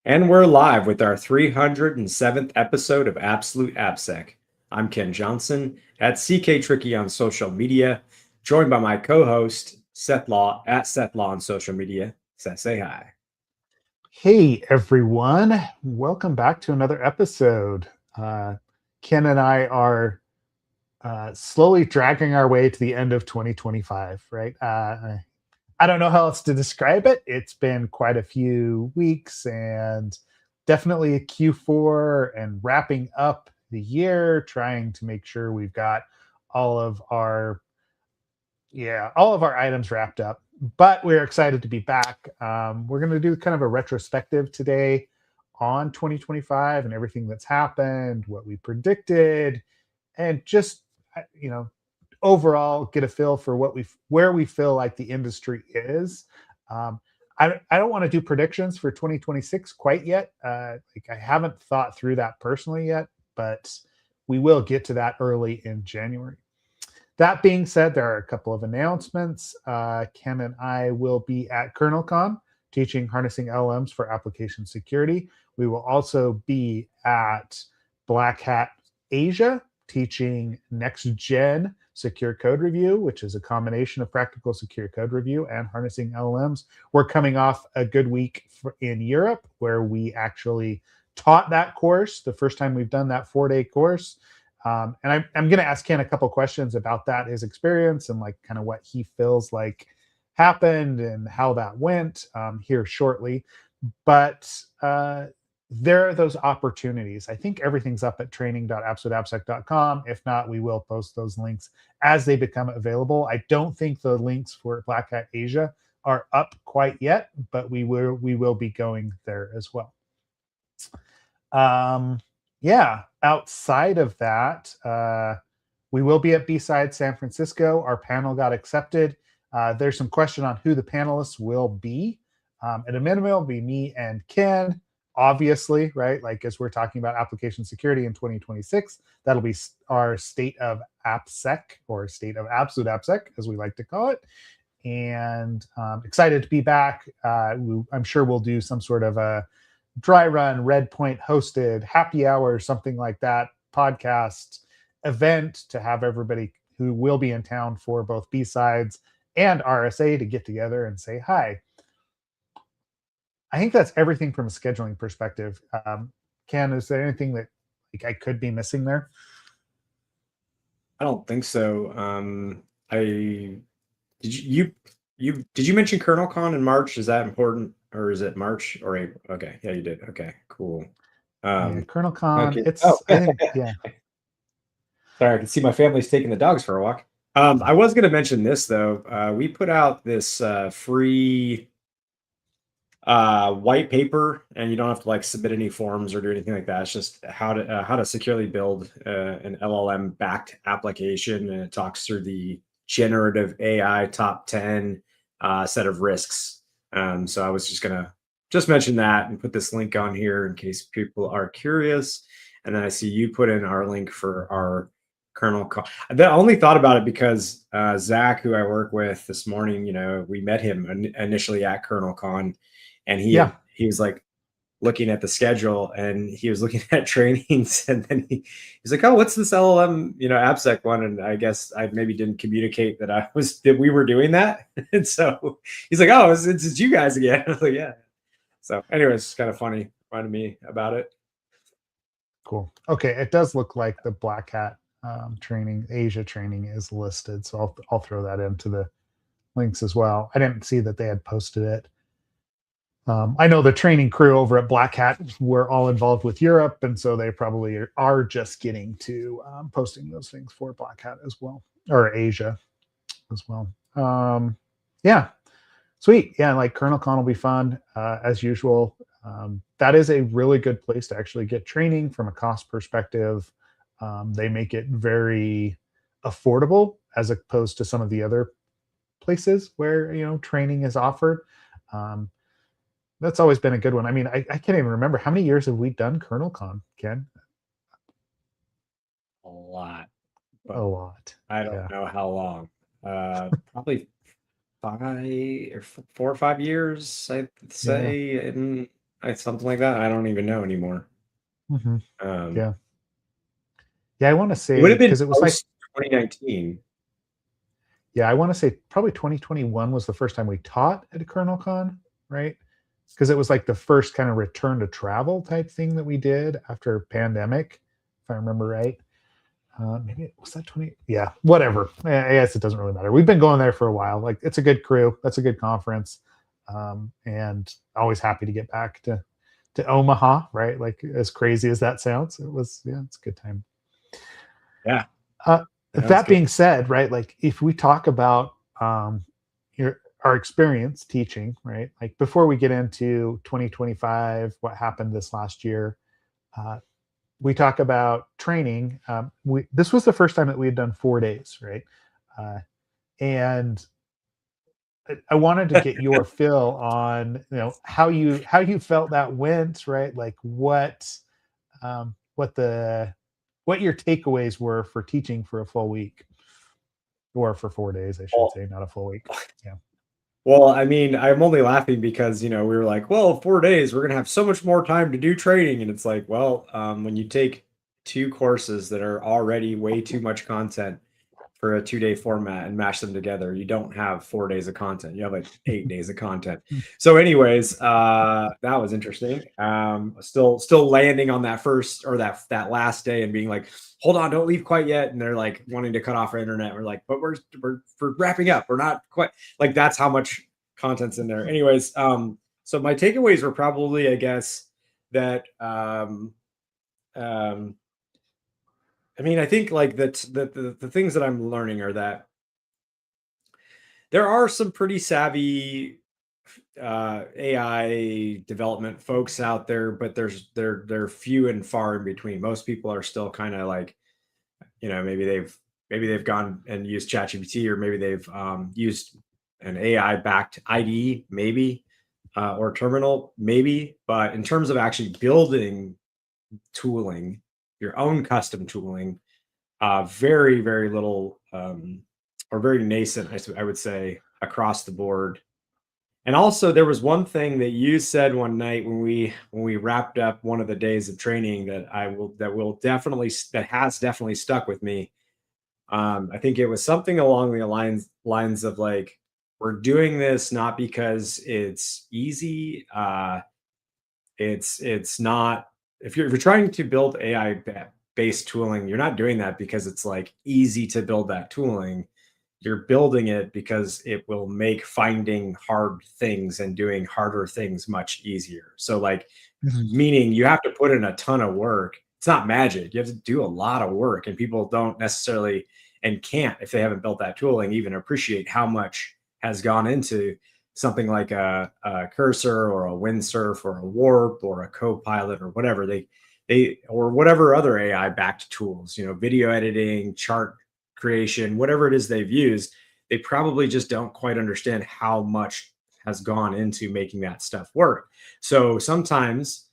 And we're live with our 307th episode of Absolute AppSec. I'm Ken Johnson at CK Tricky on social media, joined by my co-host, Seth Law at Seth Law on social media. Seth, say hi. Hey everyone, welcome back to another episode. Ken and I are slowly dragging our way to the end of 2025, right? I don't know how else to describe it. It's been quite a few weeks and definitely a Q4 and wrapping up the year, trying to make sure we've got all of our items wrapped up. But we're excited to be back. We're going to do kind of a retrospective today on 2025 and everything that's happened, what we predicted, and just overall get a feel for where we feel like the industry is. I don't want to do predictions for 2026 quite yet. I haven't thought through that personally yet, but we will get to that early in January. That being said, there are a couple of announcements. Ken and I will be at KernelCon teaching harnessing LLMs for application security. We will also be at Black Hat Asia teaching next gen secure code review, which is a combination of practical secure code review and harnessing LLMs. We're coming off a good week in Europe where we actually taught that course, the first time we've done that 4-day course. And I'm going to ask Ken a couple questions about that, his experience, and like kind of what he feels like happened and how that went here shortly. But there are those opportunities. I think everything's up at training.absoluteappsec.com. If not, we will post those links as they become available. I don't think the links for Black Hat Asia are up quite yet, but we will be going there as well. Outside of that, we will be at B-Side San Francisco. Our panel got accepted. There's some question on who the panelists will be. At a minimum, it'll be me and Ken, obviously, right? Like as we're talking about application security in 2026, that'll be our state of AppSec or state of Absolute AppSec, as we like to call it. And excited to be back. I'm sure we'll do some sort of a dry run, Redpoint hosted happy hour, something like that, podcast event to have everybody who will be in town for both B-Sides and RSA to get together and say hi. I think that's everything from a scheduling perspective. Ken, is there anything that I could be missing there? I don't think so. Did you mention KernelCon in March? Is that important? Or is it March or April? Okay, yeah, you did. Okay, cool. KernelCon. Okay. I think, yeah. Sorry, I can see my family's taking the dogs for a walk. I was going to mention this though. We put out this free white paper, and you don't have to like submit any forms or do anything like that. It's just how to securely build an LLM backed application, and it talks through the generative AI top 10 set of risks. So I was just gonna mention that and put this link on here in case people are curious. And then I see you put in our link for our KernelCon. I only thought about it because Zach, who I work with this morning, we met him initially at KernelCon, and he was like looking at the schedule, and he was looking at trainings, and then he's like, "Oh, what's this LLM, AppSec one?" And I guess I maybe didn't communicate that we were doing that, and so he's like, "Oh, it's you guys again." I was like, "Yeah." So, anyways, it's kind of funny, reminded me about it. Cool. Okay, it does look like the Black Hat Asia training is listed, so I'll throw that into the links as well. I didn't see that they had posted it. I know the training crew over at Black Hat were all involved with Europe, and so they probably are just getting to posting those things for Black Hat as well, or Asia as well. Sweet. Yeah, like KernelCon will be fun as usual. That is a really good place to actually get training from a cost perspective. They make it very affordable as opposed to some of the other places where training is offered. That's always been a good one. I mean, I can't even remember how many years have we done KernelCon, Ken? A lot. A lot. I don't know how long. Probably 4 or 5 years, I'd say. And I something like that. I don't even know anymore. Mhm. Um, Yeah. Yeah, I want to it would say have been because it was like, post 2019. yeah, I want to say probably 2021 was the first time we taught at a KernelCon, right? Because it was like the first kind of return to travel type thing that we did after pandemic, if I remember right. Maybe it was that 20. Yeah, whatever. I guess it doesn't really matter. We've been going there for a while. Like it's a good crew. That's a good conference, and always happy to get back to Omaha. Right, like as crazy as that sounds, it was. Yeah, it's a good time. Yeah, that's That good. being said, right, like if we talk about our experience teaching, right, like before we get into 2025, what happened this last year, uh, we talk about training. This was the first time that we had done 4 days, right? Uh, and I wanted to get your fill on, how you felt that went, right? Like what your takeaways were for teaching for a full week, or for 4 days, I should Well, say, not a full week. Yeah. well, I mean, I'm only laughing because, we were like, well, 4 days, we're going to have so much more time to do training. And it's like, well, when you take two courses that are already way too much content for a 2-day format and mash them together, you don't have 4 days of content. You have like 8 days of content. So, anyways, that was interesting. Still landing on that first or that last day and being like, hold on, don't leave quite yet. And they're like wanting to cut off our internet. We're like, but we're wrapping up. We're not quite like that's how much content's in there. Anyways, so my takeaways were probably, I guess, that um I mean, I think like the things that I'm learning are that there are some pretty savvy AI development folks out there, but they're few and far in between. Most people are still kind of like, maybe they've gone and used ChatGPT, or maybe they've used an AI backed IDE, maybe, or terminal, maybe. But in terms of actually building tooling, your own custom tooling, very, very little, or very nascent, I would say, across the board. And also, there was one thing that you said one night when we wrapped up one of the days of training that has definitely stuck with me. I think it was something along the lines of like, we're doing this not because it's easy. It's not, if you're trying to build AI based tooling, you're not doing that because it's like easy to build that tooling. You're building it because it will make finding hard things and doing harder things much easier. So like, Mhm. meaning you have to put in a ton of work. It's not magic. You have to do a lot of work, and people don't necessarily, and can't, if they haven't built that tooling, even appreciate how much has gone into something like a cursor or a windsurf or a warp or a copilot or whatever they or whatever other AI backed tools, video editing, chart creation, whatever it is they've used. They probably just don't quite understand how much has gone into making that stuff work. So sometimes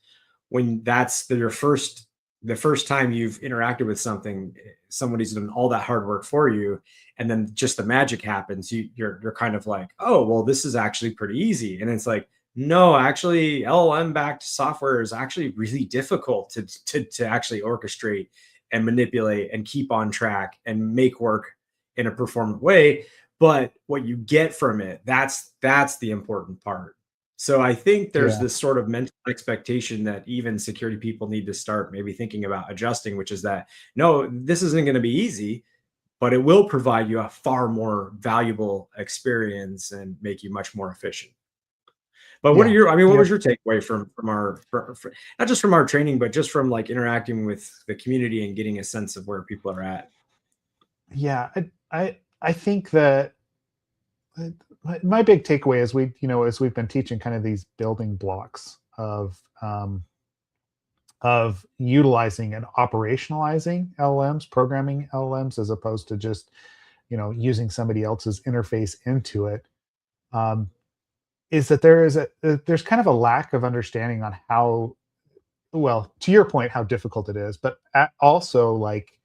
when that's the first time you've interacted with something, somebody's done all that hard work for you, and then just the magic happens. You're kind of like, oh, well, this is actually pretty easy. And it's like, no, actually, LLM backed software is actually really difficult to actually orchestrate and manipulate and keep on track and make work in a performant way. But what you get from it, that's the important part. So I think there's Yeah. this sort of mental expectation that even security people need to start maybe thinking about adjusting, which is that no, this isn't going to be easy, but it will provide you a far more valuable experience and make you much more efficient. But Yeah. what was Yep. your takeaway from our, not just from our training, but just from like interacting with the community and getting a sense of where people are at? Yeah. I think that uh, my big takeaway is as we've been teaching kind of these building blocks of utilizing and operationalizing LLMs, programming LLMs, as opposed to just using somebody else's interface into it. Um, is that there's kind of a lack of understanding on how, well, to your point, how difficult it is, but also like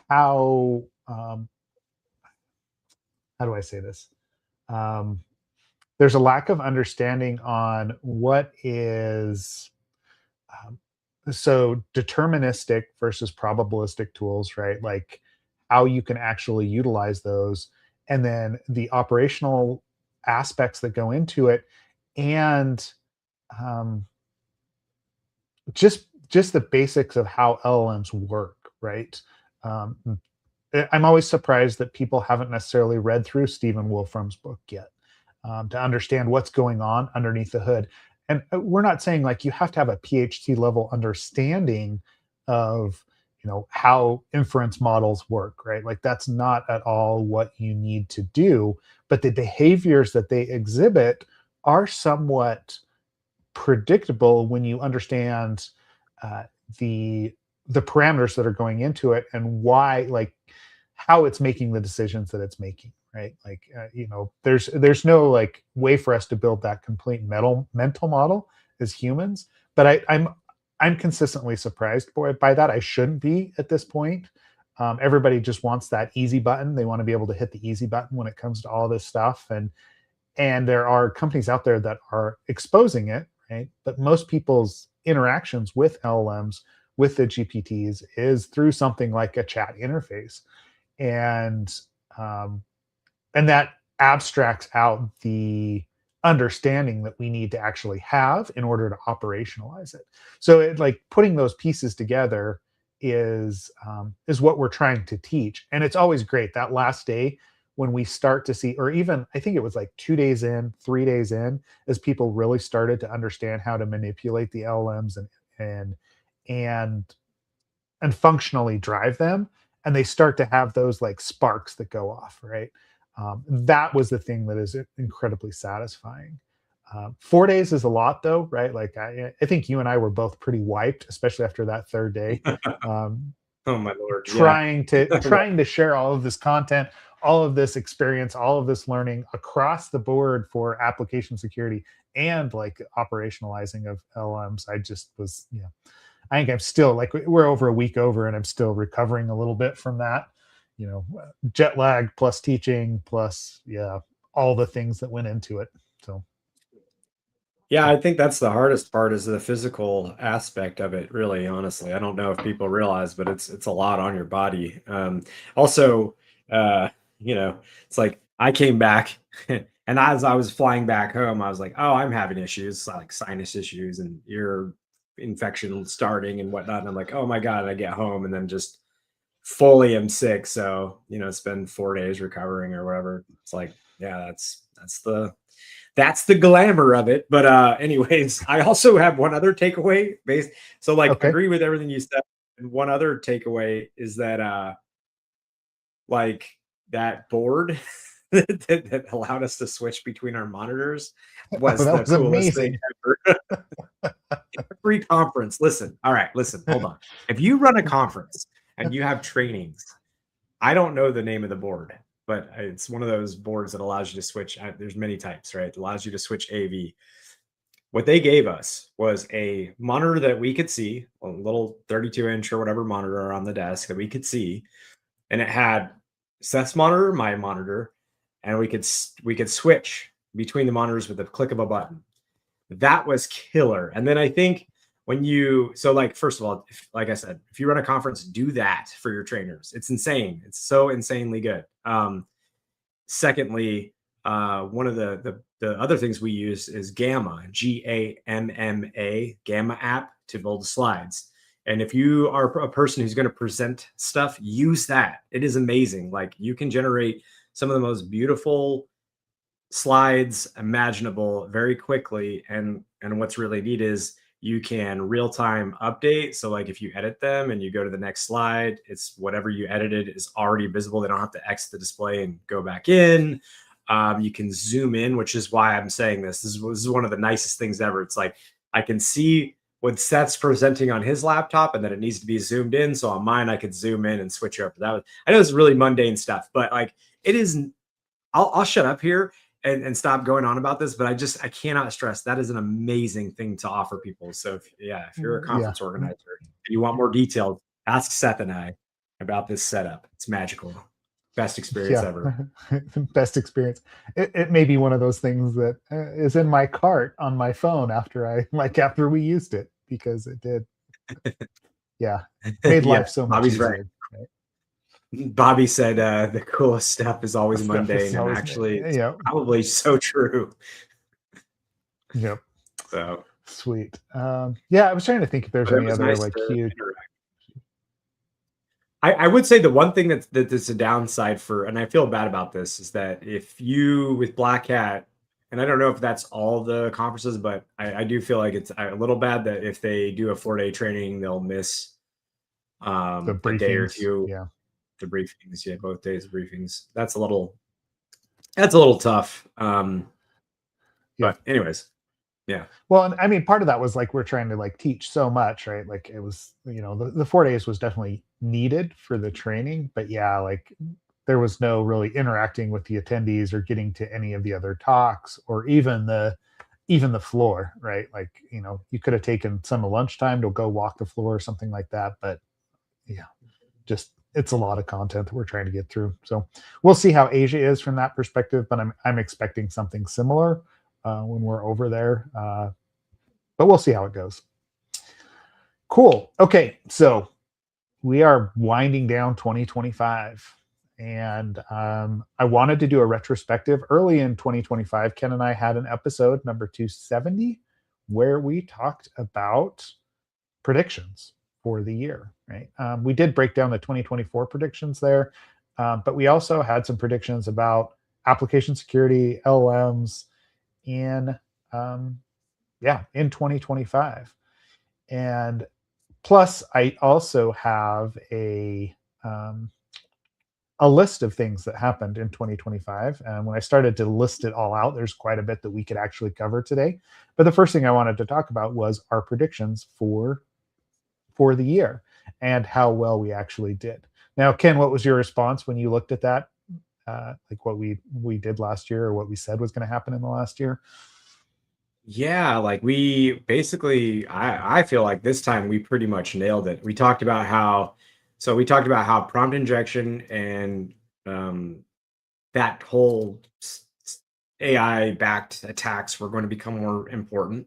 how, how do I say this? Um, there's a lack of understanding on what is um, so deterministic versus probabilistic tools, right? Like how you can actually utilize those, and then the operational aspects that go into it, and um, just the basics of how LLMs work, right? Um, I'm always surprised that people haven't necessarily read through Stephen Wolfram's book yet, to understand what's going on underneath the hood. And we're not saying like you have to have a PhD level understanding of how inference models work, right? Like that's not at all what you need to do. But the behaviors that they exhibit are somewhat predictable when you understand uh, the the parameters that are going into it and why, like how it's making the decisions that it's making, right? Like there's no like way for us to build that complete mental model as humans. But I'm consistently surprised by that. I shouldn't be at this point. Everybody just wants that easy button. They want to be able to hit the easy button when it comes to all this stuff, and there are companies out there that are exposing it, right? But most people's interactions with LLMs, with the GPTs, is through something like a chat interface, and um, and that abstracts out the understanding that we need to actually have in order to operationalize it. So, like putting those pieces together is what we're trying to teach, and it's always great that last day when we start to see, or even I think it was like 2 days in, 3 days in, as people really started to understand how to manipulate the LLMs and and and functionally drive them, and they start to have those like sparks that go off, right? That was the thing that is incredibly satisfying. 4 days is a lot though, right? Like I think you and I were both pretty wiped, especially after that third day. um, Oh my lord, yeah. trying to share all of this content, all of this experience, all of this learning across the board for application security and like operationalizing of LMs. I just was, I think I'm still like, we're over a week over and I'm still recovering a little bit from that, jet lag plus teaching plus, all the things that went into it. So, Yeah, I think that's the hardest part is the physical aspect of it, really, honestly. I don't know if people realize, but it's a lot on your body. Also, uh, it's like I came back and as I was flying back home, I was like, oh, I'm having issues, like sinus issues and ear infection starting and whatnot. And I'm like, oh my God, I get home and then just fully am sick. So, spend 4 days recovering or whatever. It's like, yeah, that's the glamour of it. But anyways, I also have one other takeaway based. So like okay. agree with everything you said. And one other takeaway is that like that board that allowed us to switch between our monitors Oh, was that the was coolest thing amazing. ever. Every conference. Listen, all right, listen, hold on. If you run a conference and you have trainings, I don't know the name of the board, but it's one of those boards that allows you to switch. There's many types, right? It allows you to switch AV. What they gave us was a monitor that we could see, a little 32-inch or whatever monitor on the desk that we could see, and it had Seth's monitor, my monitor, and we could switch between the monitors with the click of a button. That was killer. And then I think like, first of all, like I said, if you run a conference, do that for your trainers. It's insane. It's so insanely good. Secondly, one of the other things we use is Gamma, GAMMA, Gamma app to build slides. And if you are a person who's going to present stuff, use that. It is amazing. Like you can generate some of the most beautiful slides imaginable very quickly. And what's really neat is you can real-time update. So like if you edit them and you go to the next slide, it's whatever you edited is already visible. They don't have to exit the display and go back in. You can zoom in, which is why I'm saying this. This is one of the nicest things ever. It's like I can see what Seth's presenting on his laptop, and then it needs to be zoomed in. So on mine, I could zoom in and switch up. I know it's really mundane stuff, but like it is. I'll shut up here and stop going on about this, but I cannot stress that is an amazing thing to offer people. So if you're a Yeah. conference organizer and you want more details, ask Seth and I about this setup. It's magical. best experience Yeah. ever. Best experience. It may be one of those things that is in my cart on my phone after we used it, because it did. Yeah. Made life Yeah, so much Bobby's right. easier. Right? Bobby said the coolest stuff is always Stuff is mundane, and always, actually, it's yeah. probably so true. Yep. So Sweet. Yeah, I was trying to think if there's but it any was other nice like to huge. interact. I would say the one thing that's a downside for, and I feel bad about this, is that if you with Black Hat, and I don't know if that's all the conferences, but I do feel like it's a little bad that if they do a 4-day training, they'll miss The a day or briefings. two, Yeah. the briefings. Yeah, both days of briefings. That's a little tough. Yeah. But anyways, yeah. Well, and I mean, part of that was like we're trying to like teach so much, right? Like it was, the 4 days was definitely needed for the training, but yeah, like there was no really interacting with the attendees or getting to any of the other talks or even the floor, right? Like, you could have taken some lunchtime to go walk the floor or something like that, but yeah, just it's a lot of content that we're trying to get through. So we'll see how Asia is from that perspective, but I'm expecting something similar when we're over there. But we'll see how it goes. Cool. Okay, so we are winding down 2025, and I wanted to do a retrospective early in 2025. Ken and I had an episode number 270 where we talked about predictions for the year, right? We did break down the 2024 predictions there, but we also had some predictions about application security, LLMs in in 2025. And plus, I also have a list of things that happened in 2025. And when I started to list it all out, there's quite a bit that we could actually cover today. But the first thing I wanted to talk about was our predictions for the year and how well we actually did. Now, Ken, what was your response when you looked at that? Like what we did last year, or what we said was going to happen in the last year? Yeah, like we basically, I feel like this time we pretty much nailed it. We talked about how prompt injection and um, that whole AI backed attacks were going to become more important.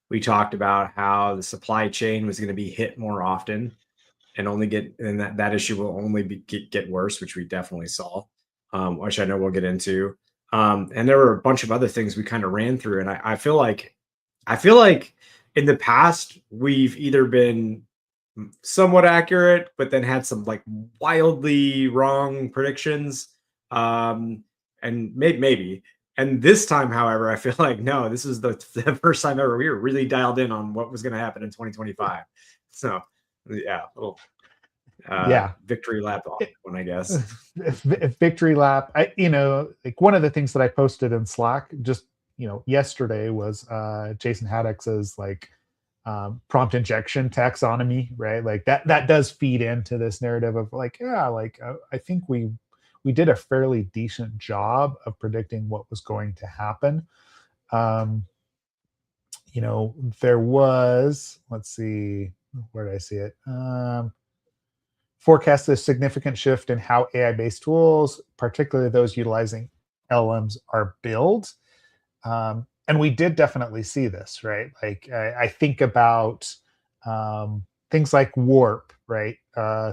We talked about how the supply chain was going to be hit more often and that issue will only get worse, which we definitely saw, which I know we'll get into. And there were a bunch of other things we kind of ran through, and I feel like in the past we've either been somewhat accurate, but then had some like wildly wrong predictions, and maybe. And this time, however, I feel like no, this is the first time ever we were really dialed in on what was going to happen in 2025. So yeah, little Yeah. victory lap on one, I guess. If victory lap, like one of the things that I posted in Slack just yesterday was Jason Haddock's like prompt injection taxonomy, right? Like that does feed into this narrative of like, yeah, like I think we did a fairly decent job of predicting what was going to happen. um there was, let's see, where did I see it? Forecast a significant shift in how AI-based tools, particularly those utilizing LLMs, are built. And we did definitely see this, right? Like I think about things like Warp, right?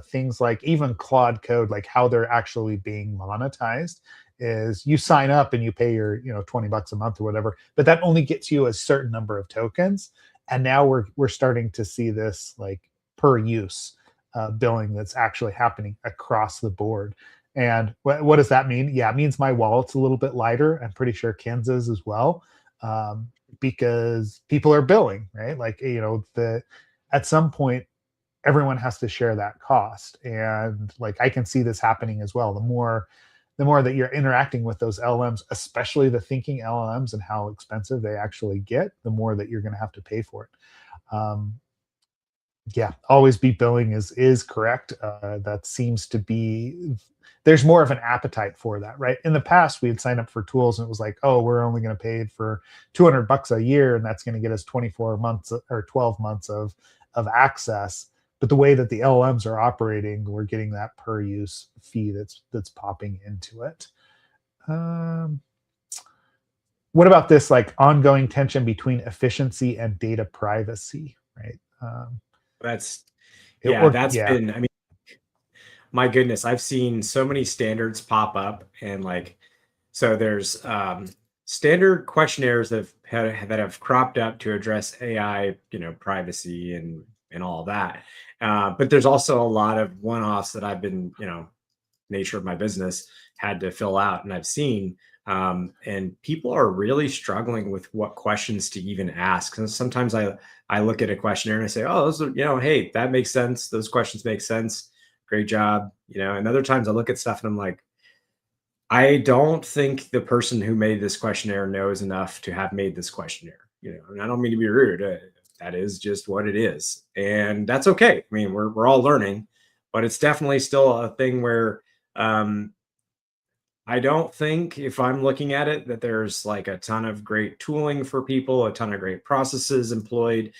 Things like even Claude Code, like how they're actually being monetized is you sign up and you pay your $20 a month or whatever, but that only gets you a certain number of tokens. And now we're starting to see this like per use billing that's actually happening across the board. And what does that mean? Yeah, it means my wallet's a little bit lighter. I'm pretty sure Ken's as well, because people are billing, right? Like at some point, everyone has to share that cost, and like I can see this happening as well. The more that you're interacting with those LLMs, especially the thinking LLMs, and how expensive they actually get, the more that you're going to have to pay for it. Yeah, always beat billing is correct. That seems to be, there's more of an appetite for that, right? In the past, we'd sign up for tools and it was like, oh, we're only going to pay it for $200 a year, and that's going to get us 24 months or 12 months of access. But the way that the LLMs are operating, we're getting that per use fee that's popping into it. What about this like ongoing tension between efficiency and data privacy, right? That's that's Yeah, been, I mean, my goodness, I've seen so many standards pop up, and like, so there's standard questionnaires that have cropped up to address AI, privacy and all that. But there's also a lot of one-offs that I've been, nature of my business, had to fill out, and I've seen. And people are really struggling with what questions to even ask. And sometimes I look at a questionnaire and I say, oh, those are, hey, that makes sense. Those questions make sense. Great job. And other times I look at stuff and I'm like, I don't think the person who made this questionnaire knows enough to have made this questionnaire. And I don't mean to be rude. That is just what it is, and that's okay. I mean, we're all learning, but it's definitely still a thing where um, I don't think, if I'm looking at it, that there's like a ton of great tooling for people, a ton of great processes employed.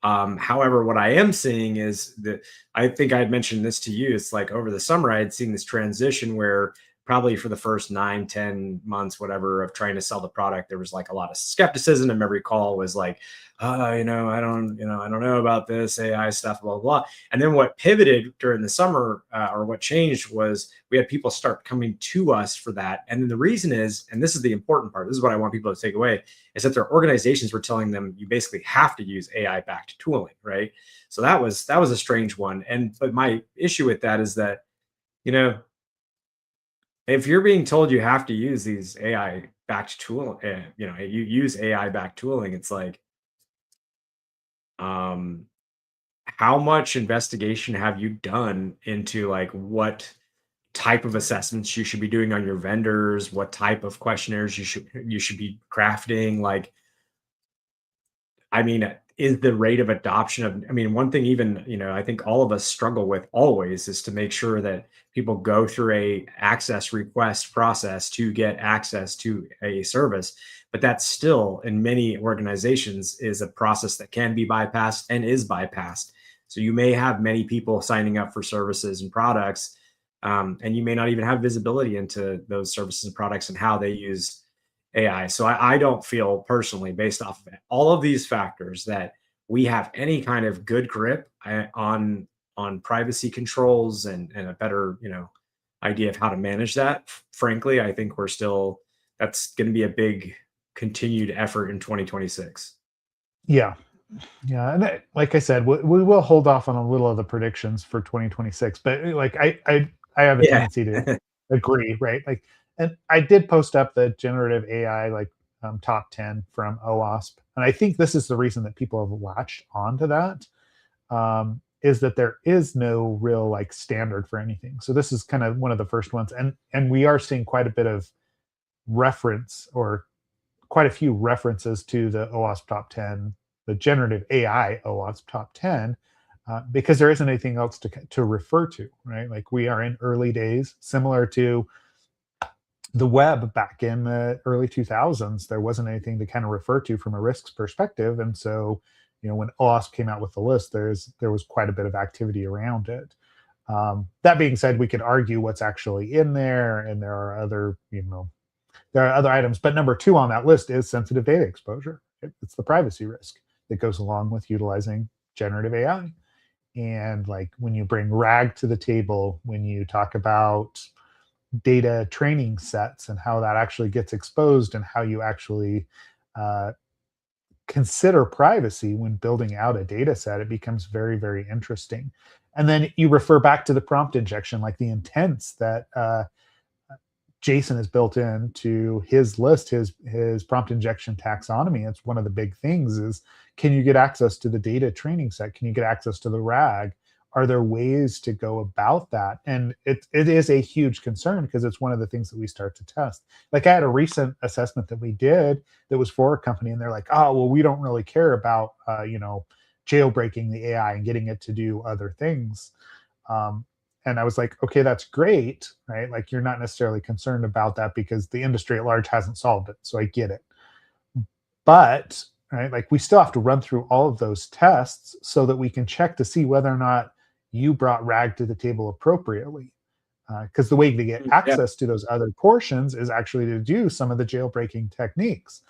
However, what I am seeing is that, I think I had mentioned this to you. It's like over the summer, I had seen this transition where probably for the first 9, 10 months, whatever, of trying to sell the product, there was like a lot of skepticism, and every call was like, I don't know about this AI stuff, blah, blah, blah. And then what pivoted during the summer, or what changed, was we had people start coming to us for that. And then the reason is, and this is the important part, this is what I want people to take away, is that their organizations were telling them you basically have to use AI backed tooling, right? So that was a strange one. But my issue with that is that, you know, if you're being told you have to use these AI backed tool, you use AI backed tooling, it's like, um, how much investigation have you done into like what type of assessments you should be doing on your vendors, what type of questionnaires you should be crafting? Like, I mean, is the rate of adoption of, I mean, one thing, even, I think all of us struggle with always, is to make sure that people go through a access request process to get access to a service. But that's still, in many organizations, is a process that can be bypassed and is bypassed. So you may have many people signing up for services and products, and you may not even have visibility into those services and products and how they use AI. So I don't feel personally, based off of all of these factors, that we have any kind of good grip on privacy controls and a better, idea of how to manage that. Frankly, I think that's going to be a big continued effort in 2026. yeah, yeah. And like I said, we will hold off on a little of the predictions for 2026. But like I have a Yeah. tendency to agree, right? Like, and I did post up the generative AI like top 10 from OWASP, and I think this is the reason that people have latched onto that. Is that there is no real like standard for anything. So this is kind of one of the first ones, and we are seeing quite a bit of reference, or quite a few references to the OWASP top 10, the generative AI OWASP top 10, because there isn't anything else to refer to, right? Like, we are in early days, similar to the web back in the early 2000s. There wasn't anything to kind of refer to from a risks perspective. And so, when OWASP came out with the list, there was quite a bit of activity around it. That being said, we could argue what's actually in there, and there are other items, but number 2 on that list is sensitive data exposure. It's the privacy risk that goes along with utilizing generative AI. And like, when you bring RAG to the table, when you talk about data training sets and how that actually gets exposed, and how you actually uh, consider privacy when building out a data set, it becomes very, very interesting. And then you refer back to the prompt injection, like the intents that Jason has built into his list, his prompt injection taxonomy. It's one of the big things is, can you get access to the data training set? Can you get access to the RAG? Are there ways to go about that? And it is a huge concern, because it's one of the things that we start to test. Like, I had a recent assessment that we did that was for a company, and they're like, oh, well, we don't really care about, jailbreaking the AI and getting it to do other things. And I was like, okay, that's great, right? Like, you're not necessarily concerned about that because the industry at large hasn't solved it. So I get it. But, right, like, we still have to run through all of those tests so that we can check to see whether or not you brought RAG to the table appropriately. Because the way to get access to those other portions is actually to do some of the jailbreaking techniques.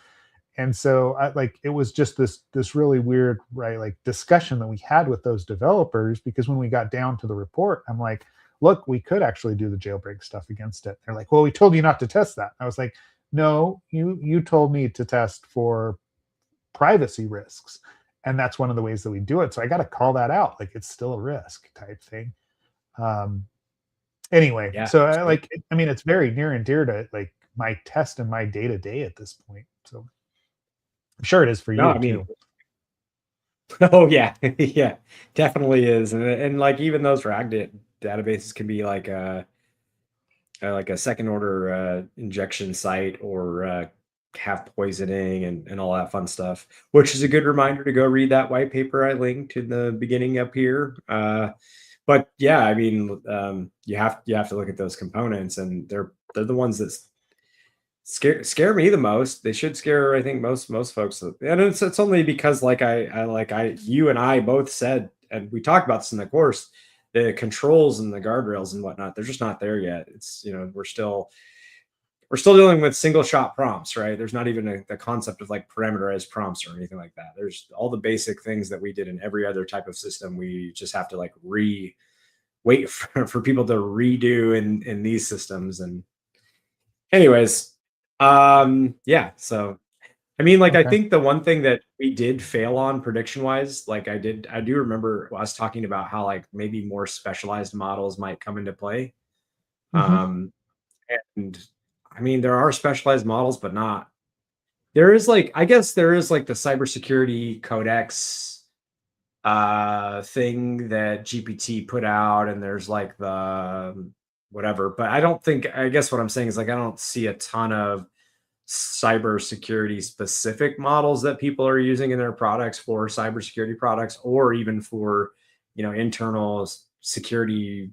And so it was just this really weird, right, like discussion that we had with those developers, because when we got down to the report, I'm like, look, we could actually do the jailbreak stuff against it. They're like, well, we told you not to test that. I was like, no, you told me to test for privacy risks, and that's one of the ways that we do it. So I got to call that out, like it's still a risk type thing. Anyway, Yeah. so I mean, it's very near and dear to like my test and my day to day at this point. So I'm sure it is for you too. Oh yeah, yeah, definitely is, and like even those RAG databases can be like a second order injection site, or have poisoning and all that fun stuff. Which is a good reminder to go read that white paper I linked in the beginning up here. But yeah, I mean, you have to look at those components, and they're the ones that scare me the most. They should scare, I think, most folks. And it's only because you and I both said, and we talked about this in the course, the controls and the guardrails and whatnot, they're just not there yet. It's, we're still dealing with single shot prompts, right? There's not even the concept of like parameterized prompts or anything like that. There's all the basic things that we did in every other type of system. We just have to like wait for people to redo in these systems. And anyways, yeah, so I mean, like, I think the one thing that we did fail on prediction wise, like I do remember us talking about how like maybe more specialized models might come into play. And I mean, there are specialized models, but not, there is like, I guess there is like the cybersecurity codex thing that GPT put out, and there's like the whatever, but I guess what I'm saying is like I don't see a ton of cybersecurity specific models that people are using in their products for cybersecurity products, or even for internal security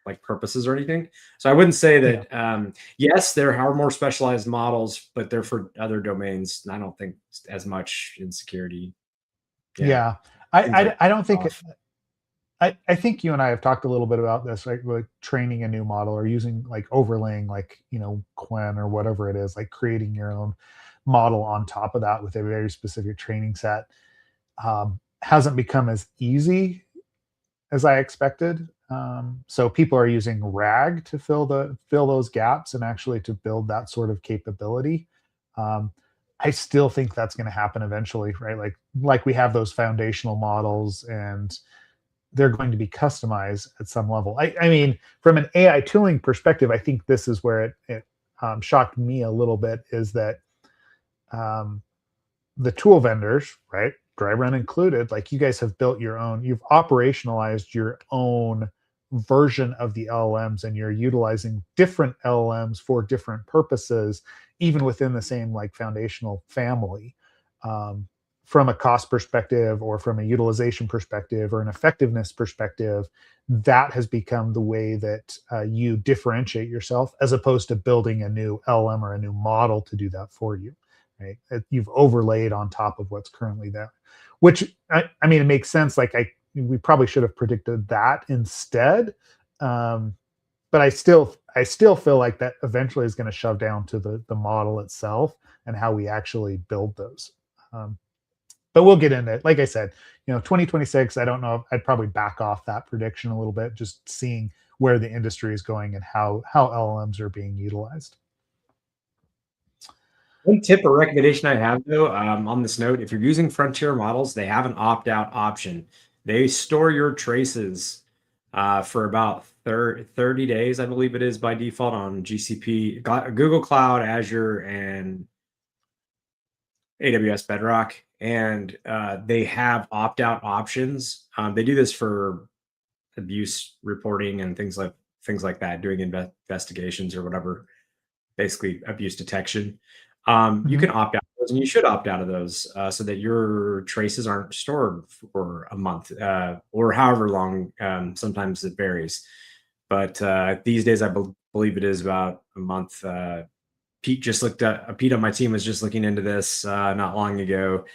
like purposes or anything. So I wouldn't say that yes, there are more specialized models, but they're for other domains, and I don't think as much in security. I don't think I think you and I have talked a little bit about this, right? Like training a new model or using like overlaying, like, Quen or whatever it is, like creating your own model on top of that with a very specific training set, hasn't become as easy as I expected. So people are using RAG to fill those gaps and actually to build that sort of capability. I still think that's going to happen eventually, right? Like we have those foundational models, and they're going to be customized at some level. I mean, from an AI tooling perspective, I think this is where it shocked me a little bit, is that the tool vendors, right, dry run included, like you guys have built your own, you've operationalized your own version of the LLMs, and you're utilizing different LLMs for different purposes, even within the same like foundational family. From a cost perspective, or from a utilization perspective, or an effectiveness perspective, that has become the way that you differentiate yourself, as opposed to building a new LLM or a new model to do that for you, right? You've overlaid on top of what's currently there, which I mean, it makes sense. Like we probably should have predicted that instead. But I still feel like that eventually is going to shove down to the model itself and how we actually build those. But we'll get into it. Like I said, 2026, I don't know. I'd probably back off that prediction a little bit, just seeing where the industry is going and how LLMs are being utilized. One tip or recommendation I have, though, on this note, if you're using frontier models, they have an opt-out option. They store your traces for about 30 days, I believe it is by default, on GCP, Google Cloud, Azure, and AWS Bedrock. And they have opt-out options. They do this for abuse reporting and things like that, doing investigations or whatever, basically abuse detection. You can opt out of those, and you should opt out of those so that your traces aren't stored for a month or however long. Sometimes it varies, but these days I believe it is about a month. Pete on my team was just looking into this not long ago.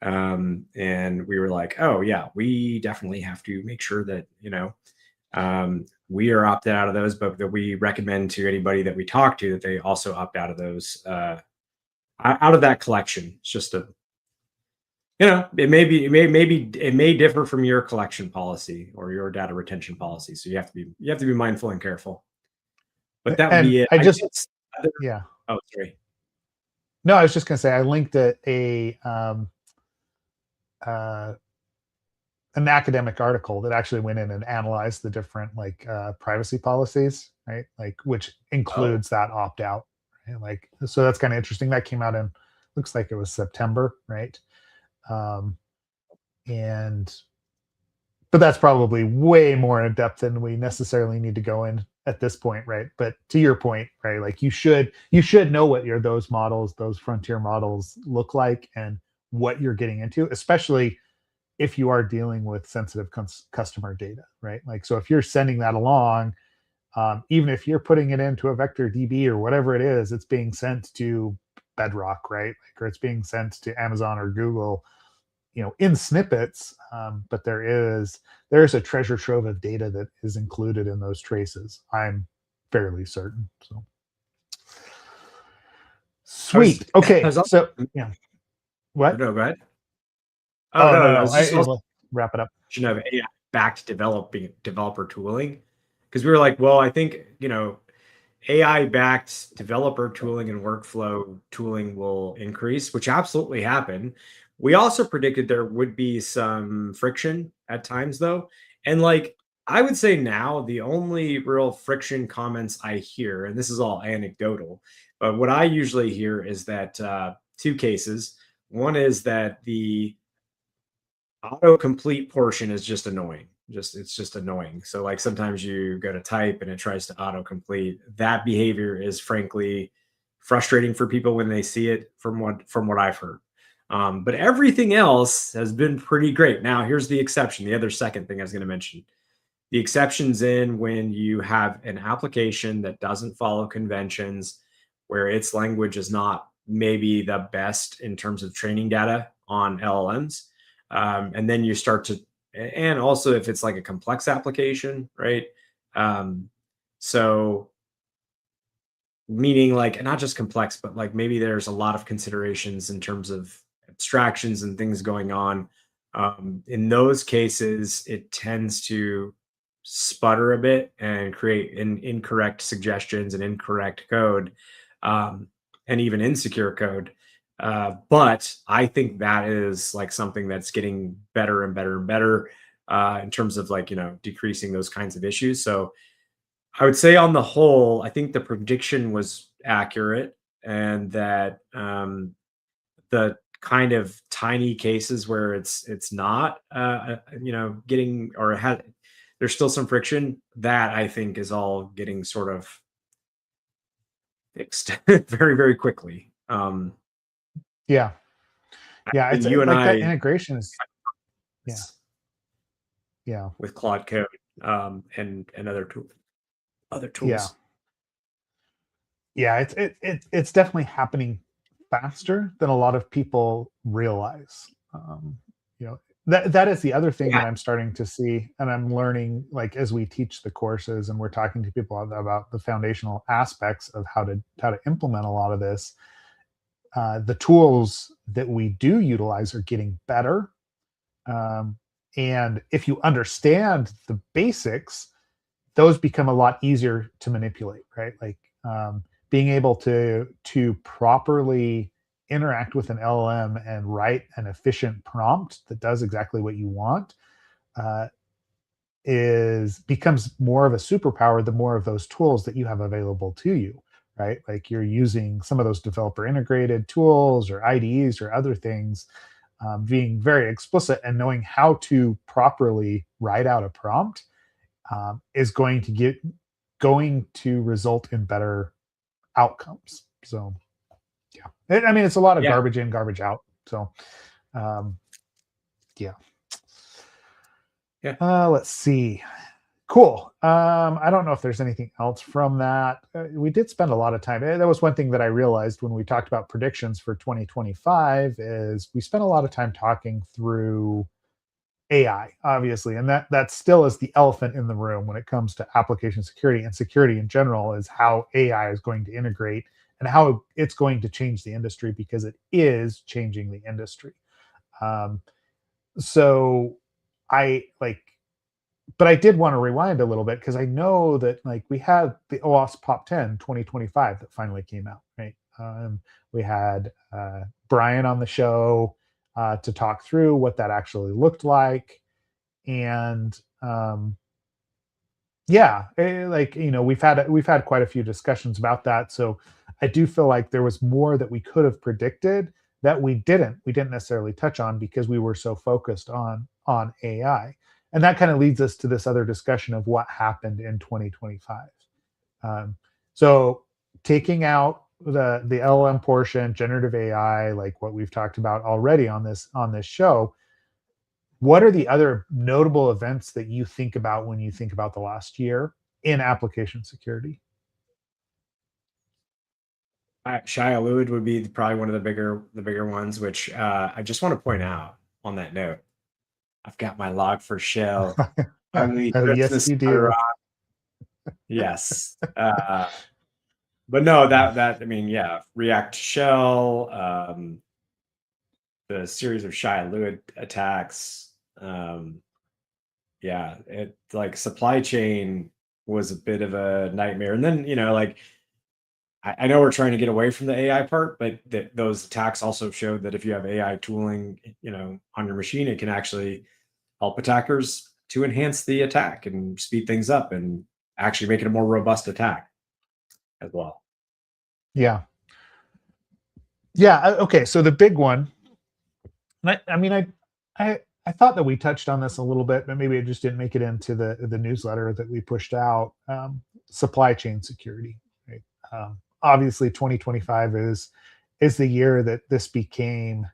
And we were like, oh yeah, we definitely have to make sure that, we are opted out of those, but that we recommend to anybody that we talk to that they also opt out of those, out of that collection. It's just it may differ from your collection policy or your data retention policy. So you have to be mindful and careful. But that would And be it. yeah. Oh, sorry. No, I was just going to say, I linked an academic article that actually went in and analyzed the different privacy policies, right? Like, which includes that opt out. Right? Like, so that's kind of interesting. That came out in, looks like it was September, right? But that's probably way more in depth than we necessarily need to go in at this point, right? But to your point, right? Like you should know what those frontier models look like and what you're getting into, especially if you are dealing with sensitive customer data, right? Like, so if you're sending that along, even if you're putting it into a vector DB or whatever it is, it's being sent to Bedrock, right? Like, or it's being sent to Amazon or Google, in snippets, but there's a treasure trove of data that is included in those traces. I'm fairly certain. So sweet. Okay. So yeah. What? No, go ahead. Oh, no. We'll wrap it up. Should have AI-backed developer tooling, because we were like, well, I think AI-backed developer tooling and workflow tooling will increase, which absolutely happened. We also predicted there would be some friction at times, though. And I would say now the only real friction comments I hear, and this is all anecdotal, but what I usually hear is that two cases. One is that the autocomplete portion is just annoying. It's just annoying. So sometimes you go to type and it tries to autocomplete. That behavior is frankly frustrating for people when they see it, from what I've heard. But everything else has been pretty great. Now, here's the exception. The other second thing I was going to mention. The exception's in when you have an application that doesn't follow conventions, where its language is not maybe the best in terms of training data on LLMs. And then you start to, and also if it's like a complex application, right? So meaning not just complex, but maybe there's a lot of considerations in terms of abstractions and things going on. In those cases, it tends to sputter a bit and create incorrect suggestions and incorrect code, and even insecure code. But I think that is something that's getting better and better and better in terms of decreasing those kinds of issues. So I would say on the whole, I think the prediction was accurate, and that the kind of tiny cases where it's not getting, or there's still some friction, that I think is all getting sort of fixed very, very quickly. Yeah. It's you and that integration is with Claude Code and other tools. It's definitely happening faster than a lot of people realize. That is the other thing that I'm starting to see, and I'm learning as we teach the courses and we're talking to people about the foundational aspects of how to implement a lot of this. The tools that we do utilize are getting better. And if you understand the basics, those become a lot easier to manipulate, right? Being able to properly interact with an LLM and write an efficient prompt that does exactly what you want becomes more of a superpower the more of those tools that you have available to you, right? You're using some of those developer integrated tools or IDEs or other things, being very explicit and knowing how to properly write out a prompt is going to result in better outcomes. So it's a lot of garbage in, garbage out. So let's see. Cool. I don't know if there's anything else from that. We did spend a lot of time. That was one thing that I realized when we talked about predictions for 2025 is we spent a lot of time talking through AI, obviously, and that still is the elephant in the room when it comes to application security and security in general is how AI is going to integrate and how it's going to change the industry because it is changing the industry. Um, so I like but I did want to rewind a little bit because I know that like we had the OAuth Pop 10 2025 that finally came out, right? We had Brian on the show to talk through what that actually looked like, and yeah, like we've had quite a few discussions about that. So I do feel like there was more that we could have predicted that we didn't necessarily touch on because we were so focused on AI. And that kind of leads us to this other discussion of what happened in 2025. Um, so taking out the LLM portion, generative AI, like what we've talked about already on this show, what are the other notable events that you think about when you think about the last year in application security? Shai Hulud would be probably one of the bigger ones, which I just want to point out on that note. I've got my log for shell. Finally, Oh, yes, Christmas you got do. around. Yes. But no, that I mean, yeah, React shell, the series of Shai Hulud attacks. Yeah, it like supply chain was a bit of a nightmare. And then, like I know we're trying to get away from the AI part, but those attacks also showed that if you have AI tooling, on your machine, it can actually help attackers to enhance the attack and speed things up and actually make it a more robust attack as well. Yeah. Yeah. Okay. So the big one, I mean, I thought that we touched on this a little bit, but maybe it just didn't make it into the newsletter that we pushed out. Supply chain security. Right? Obviously, 2025 is the year that this became,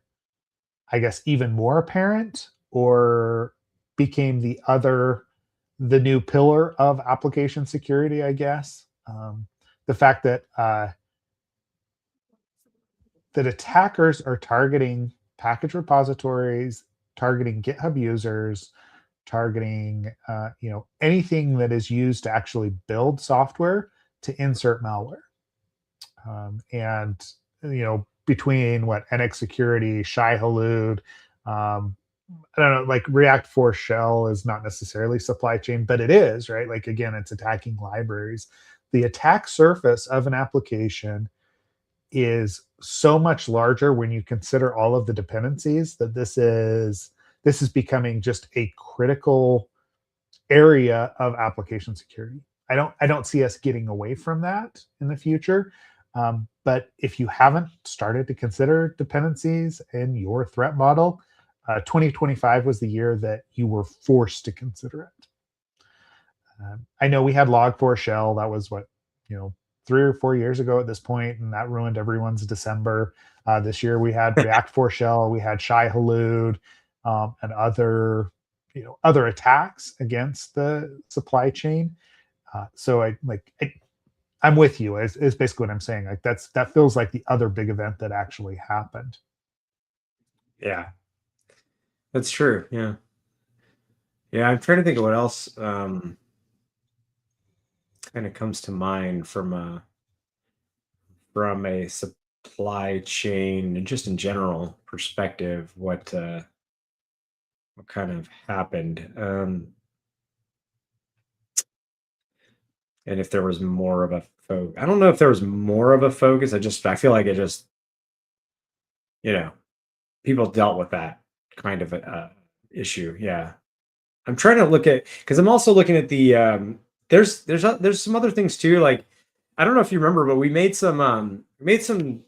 I guess, even more apparent, or became the new pillar of application security. I guess the fact that attackers are targeting package repositories, targeting GitHub users, targeting anything that is used to actually build software to insert malware. And between what NX Security, Shai Hulud, I don't know, like React Force Shell is not necessarily supply chain, but it is, right? Like again, it's attacking libraries. The attack surface of an application is so much larger when you consider all of the dependencies that this is becoming just a critical area of application security. I don't see us getting away from that in the future. But if you haven't started to consider dependencies in your threat model, 2025 was the year that you were forced to consider it. I know we had Log4Shell. That was what, 3 or 4 years ago at this point, and that ruined everyone's December. This year we had React4Shell, we had Shai Hulud, and other attacks against the supply chain. So I'm with you. Is basically what I'm saying. Like that feels like the other big event that actually happened. Yeah, that's true. Yeah. Yeah, I'm trying to think of what else kind of comes to mind from a supply chain and just in general perspective, what kind of happened. And if there was more of a focus. I don't know if there was more of a focus. I feel like it just, you know, people dealt with that kind of issue. Yeah. I'm trying to look at because I'm also looking at the there's some other things too. Like I don't know if you remember, but we made some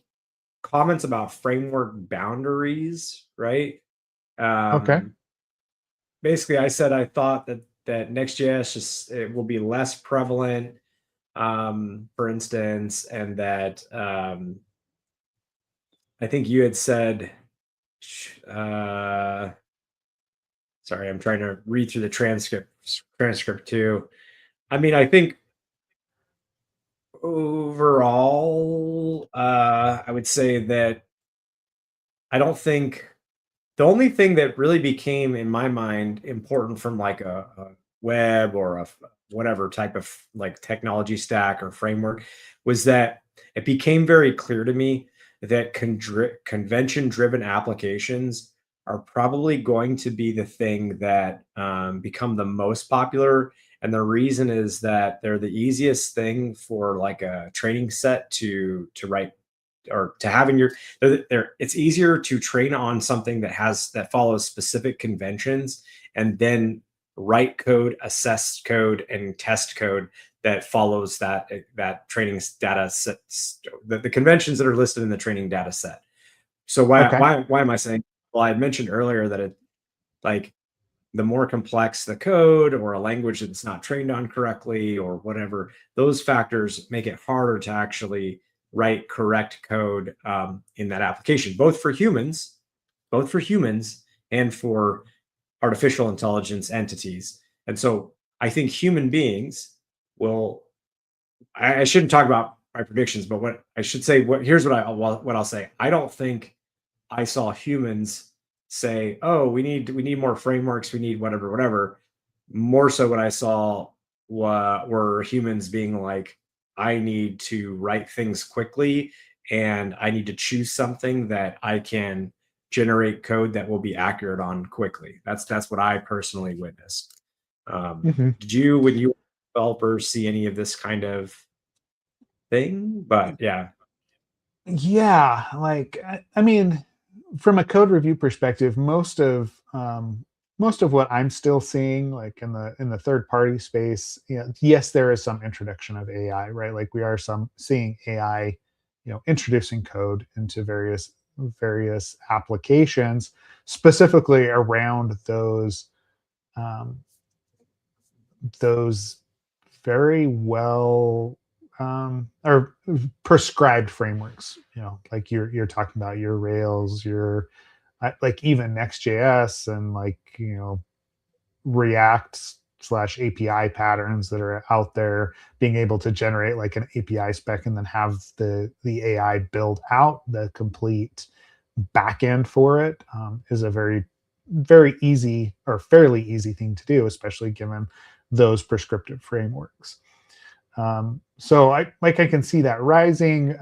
comments about framework boundaries, right? Okay. Um, Basically, I said I thought that Next.js just it will be less prevalent, for instance, and that I think you had said, Sorry, I'm trying to read through the transcript too. I mean, I think overall, I would say that I don't think the only thing that really became, in my mind, important from like a web or whatever type of like technology stack or framework was that it became very clear to me that convention-driven applications are probably going to be the thing that become the most popular. And the reason is that they're the easiest thing for like a training set to write or to have in your it's easier to train on something that follows specific conventions and then write code, assess code, and test code that follows that training data set, the conventions that are listed in the training data set. So Okay. why am I saying? Well, I had mentioned earlier that it like the more complex the code or a language that's not trained on correctly or whatever, those factors make it harder to actually write correct code in that application, both for humans and for artificial intelligence entities. And so I think human beings will, I shouldn't talk about my predictions, but what I should say, here's what I'll say. I don't think I saw humans say, "Oh, we need more frameworks, we need whatever." More so, what I saw were humans being like, "I need to write things quickly, and I need to choose something that I can generate code that will be accurate on quickly." That's what I personally witnessed. Hmm. Did you, when you were a developer, see any of this kind of thing? But yeah, Yeah, like I mean, from a code review perspective, most of what I'm still seeing, like in the third party space, yes, there is some introduction of AI, right? Like we are seeing AI, introducing code into various applications, specifically around um, those very well or prescribed frameworks. Like you're talking about your Rails, your like even Next.js and like React slash API patterns that are out there, being able to generate like an API spec and then have the AI build out the complete backend for it is a very easy or fairly easy thing to do, especially given those prescriptive frameworks. So I can see that rising,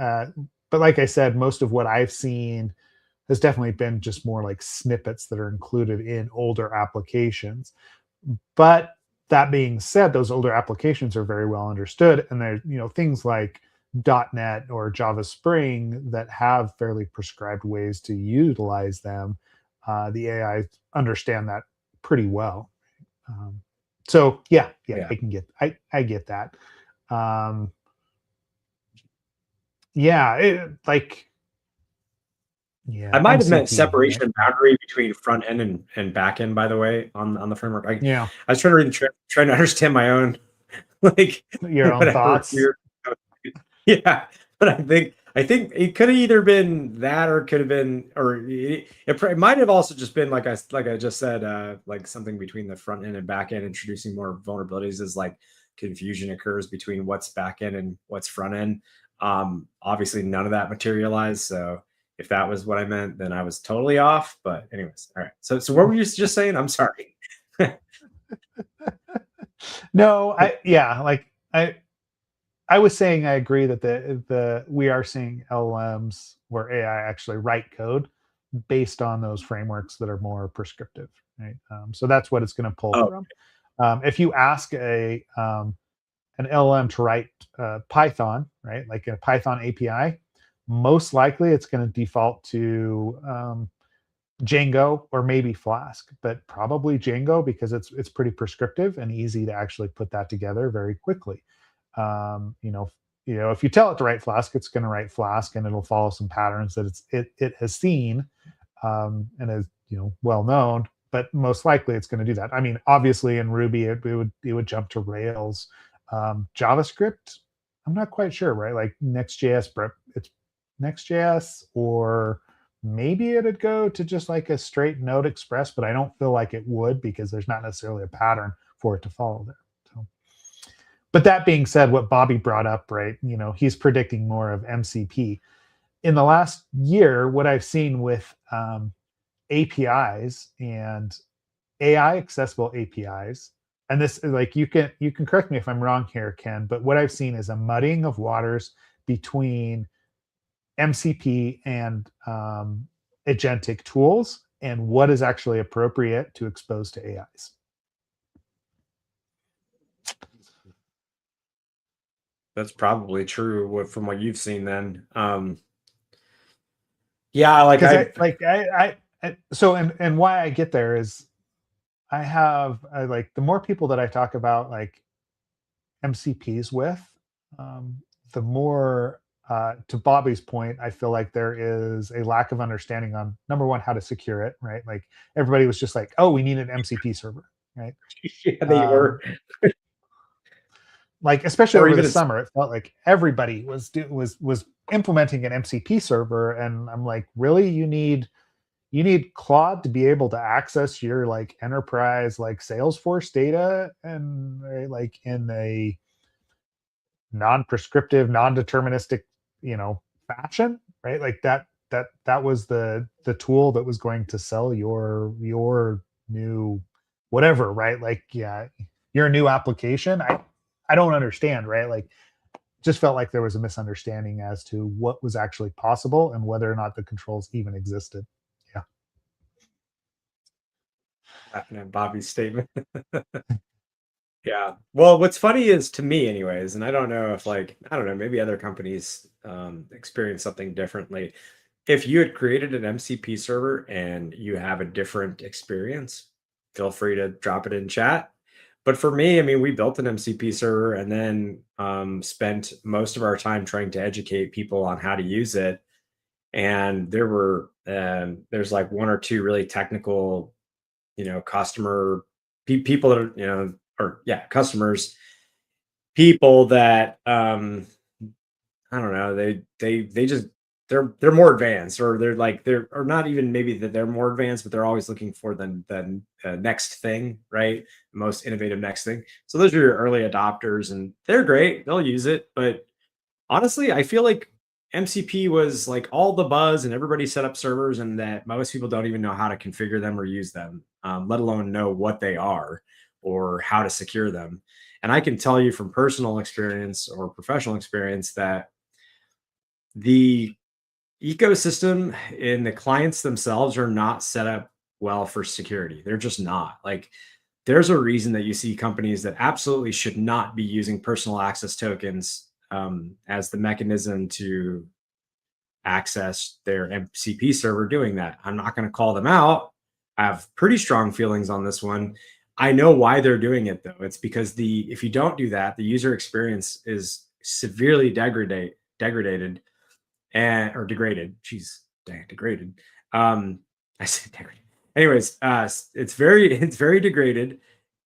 but like I said, most of what I've seen has definitely been just more like snippets that are included in older applications. But that being said, those older applications are very well understood, and there things like .NET or Java Spring that have fairly prescribed ways to utilize them. The AI understand that pretty well. Um, so yeah, yeah. I get that. Um, yeah, I yeah, might have meant MCP, right? separation boundary between front end and back end, by the way, on the framework. Yeah, I was trying to read trying to understand my own like your own whatever thoughts. weird. Yeah, but I think it could have either been that or it could have been it might have also just been like I just said like something between the front end and back end, introducing more vulnerabilities as like confusion occurs between what's back end and what's front end. Obviously none of that materialized, so if that was what I meant, then I was totally off. But anyways, all right. So what were you just saying? I'm sorry. No, I was saying I agree that the we are seeing LLMs where AI actually write code based on those frameworks that are more prescriptive, right? So that's what it's going to pull Oh, from. If you ask an LLM to write Python, right, like a Python API, most likely it's going to default to Django or maybe Flask, but probably Django because it's pretty prescriptive and easy to actually put that together very quickly. Um, you know, if you tell it to write Flask, it's going to write Flask and it'll follow some patterns that it has seen and is well known. But most likely, it's going to do that. I mean, obviously, in Ruby, it would jump to Rails. JavaScript, I'm not quite sure, right? Like Next.js, it's Next.js or maybe it'd go to just like a straight Node Express, but I don't feel like it would because there's not necessarily a pattern for it to follow there. So, but that being said, what Bobby brought up, right? He's predicting more of MCP. In the last year, what I've seen with APIs and AI accessible APIs, and this, like, you can correct me if I'm wrong here, Ken, but what I've seen is a muddying of waters between MCP and agentic tools and what is actually appropriate to expose to AIs. That's probably true from what you've seen then. Yeah, like so and why I get there is I like the more people that I talk about like MCPs with, the more to Bobby's point, I feel like there is a lack of understanding on, number one, how to secure it, right? Like everybody was just like, oh, we need an MCP server, right? yeah, they were. Like especially Or over even the summer, it felt like everybody was implementing an MCP server, and I'm like, really, you need Claude to be able to access your like enterprise like Salesforce data and right, like in a non-prescriptive, non-deterministic, fashion, right? Like that was the tool that was going to sell your new whatever, right? Like, yeah, your new application. I don't understand, right? Like, just felt like there was a misunderstanding as to what was actually possible and whether or not the controls even existed. Yeah. Laughing at Bobby's statement. Yeah. Well, what's funny is, to me anyways, and I don't know if I don't know, maybe other companies experience something differently. If you had created an MCP server and you have a different experience, feel free to drop it in chat. But for me, I mean, we built an MCP server and then spent most of our time trying to educate people on how to use it. And there's like one or two really technical, customer people that are, or yeah, customers, people that I don't know, they just they're more advanced, or they're or not even maybe that they're more advanced, but they're always looking for the next thing, right? The most innovative next thing. So those are your early adopters, and they're great. They'll use it, but honestly, I feel like MCP was like all the buzz, and everybody set up servers, and that most people don't even know how to configure them or use them, let alone know what they are or how to secure them. And I can tell you from personal experience or professional experience that the ecosystem and the clients themselves are not set up well for security. They're just not. Like, there's a reason that you see companies that absolutely should not be using personal access tokens as the mechanism to access their MCP server doing that. I'm not going to call them out. I have pretty strong feelings on this one. I know why they're doing it though. It's because if you don't do that, the user experience is severely degraded or degraded. Jeez, dang, degraded. I said degraded. Anyways, it's very degraded,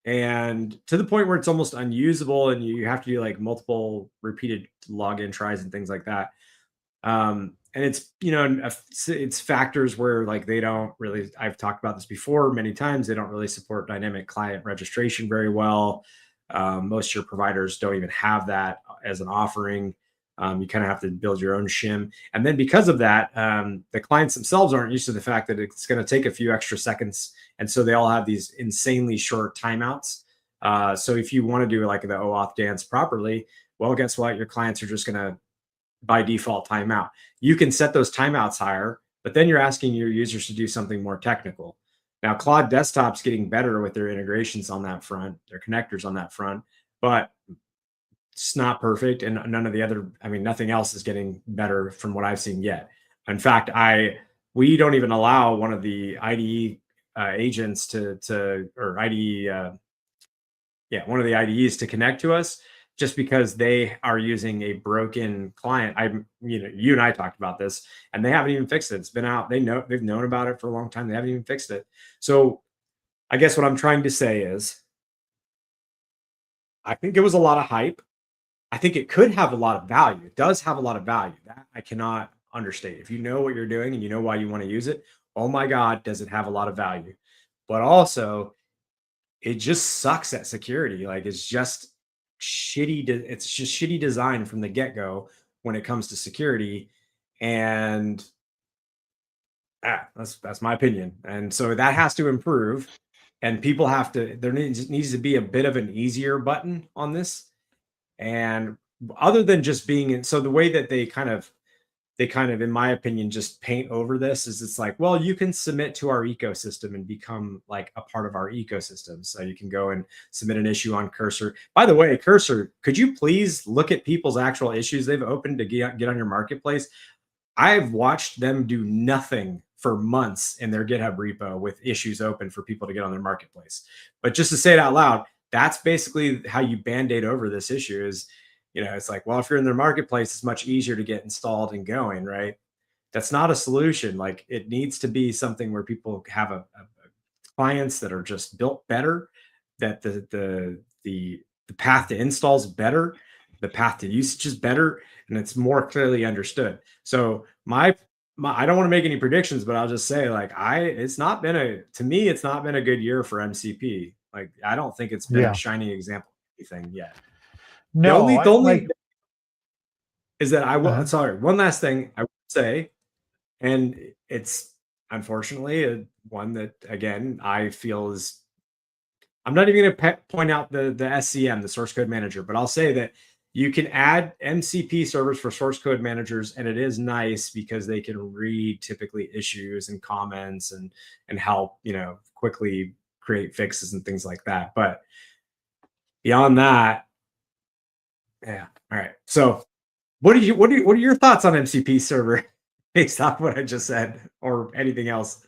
and to the point where it's almost unusable, and you have to do like multiple repeated login tries and things like that. And it's it's factors where like they don't really. I've talked about this before many times. They don't really support dynamic client registration very well. Most of your providers don't even have that as an offering. You kind of have to build your own shim. And then because of that, the clients themselves aren't used to the fact that it's going to take a few extra seconds. And so they all have these insanely short timeouts. So if you want to do like the OAuth dance properly, well, guess what? Your clients are just going to, by default, timeout. You can set those timeouts higher, but then you're asking your users to do something more technical. Now, Claude Desktop's getting better with their integrations on that front, their connectors on that front, but it's not perfect, and nothing else is getting better from what I've seen yet. In fact, we don't even allow one of the IDE agents or IDE, one of the IDEs to connect to us, just because they are using a broken client. You and I talked about this, and they haven't even fixed it. It's been out. They've known about it for a long time. They haven't even fixed it. So I guess what I'm trying to say is, I think it was a lot of hype. I think it could have a lot of value. It does have a lot of value. That I cannot understate. If you know what you're doing and you know why you want to use it, oh my God, does it have a lot of value? But also, it just sucks at security. Like it's just shitty. It's just shitty design from the get go when it comes to security, and that's my opinion. And so that has to improve, and people have to. There needs to be a bit of an easier button on this, and other than just being in. So the way that they kind of, in my opinion, just paint over this is it's like, well, you can submit to our ecosystem and become like a part of our ecosystem. So you can go and submit an issue on Cursor. By the way, Cursor, could you please look at people's actual issues they've opened to get on your marketplace? I've watched them do nothing for months in their GitHub repo with issues open for people to get on their marketplace. But just to say it out loud, that's basically how you band-aid over this issue is, it's like, well, if you're in their marketplace, it's much easier to get installed and going, right? That's not a solution. Like it needs to be something where people have a clients that are just built better, that the path to install is better, the path to usage is better, and it's more clearly understood. So my I don't want to make any predictions, but I'll just say like it's not been a good year for MCP. Like I don't think it's been a Yeah. shining example of anything yet. No, The only like is that I will. uh Sorry, one last thing I would say, and it's unfortunately one that again I feel is. I'm not even going to point out the SCM, the source code manager, but I'll say that you can add MCP servers for source code managers, and it is nice because they can read typically issues and comments and help quickly create fixes and things like that. But beyond that, yeah. All right. So what are your thoughts on MCP server based off what I just said, or anything else?